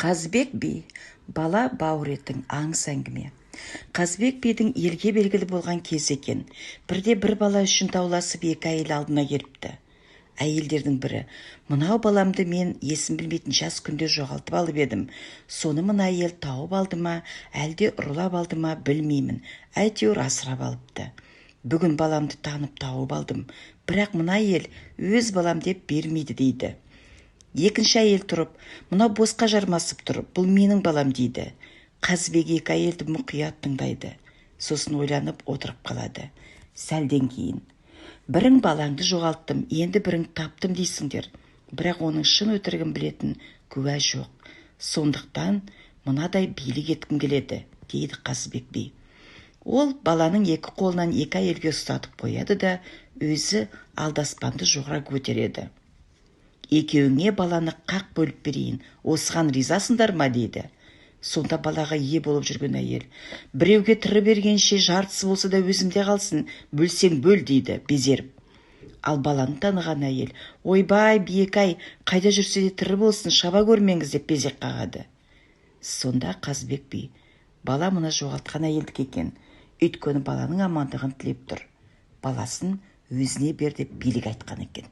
Қазыбек би бала бауыреттің аңыз әңгіме. Қазыбек бидің елге белгілі болған кез екен. Бірде бір бала үшін дауласып екі әйел алдына келіпті. Әйелдердің бірі: "Мынау баламды мен есін білмейтін жас күнде жоғалтып алып едім. Соны мына әйел тауып алды ма, әлде ұрлап алды ма білмеймін. Әйтеуір асырап алыпты. Бүгін баламды танып тауып алдым. Бірақ мына әйел өз балам деп бермейді" дейді. Екінші әйел тұрып: "Мынау босқа жармасып тұр, бұл менің балам" дейді. Қазыбек екі әйелді мұқият тыңдайды. Сосын ойланып отырып қалады. Сәлден кейін: "Бірің балаңды жоғалттым, енді бірің таптым дейсіңдер. Бірақ оның шын өтірігін білетін куә жоқ. Сондықтан мынадай билік еткім келеді" дейді Қазыбек би. Ол баланың екі қолынан екі әйелге ұстатып қояды да өзі алдаспанды жоғары көтереді. "Екеуіңе баланы қақ бөліп берейін, осыған ризасыңдар ма?" дейді. Сонда балаға ие болып жүрген әйел: "Біреуге тірі бергенше жартысы болса да өзімде қалсын, бөлсең бөл" дейді безеріп. Ал баланы таныған әйел: "Ойбай, биекай, қайда жүрсе де тірі болсын, шаба көрмеңіз" деп безек қағады. Сонда Қазыбек би: "Бала мұны жоғалтқан әйелдік екен. Өйткені баланың амандығын тілеп тұр. Баласын өзіне бер" деп билік айтқан екен.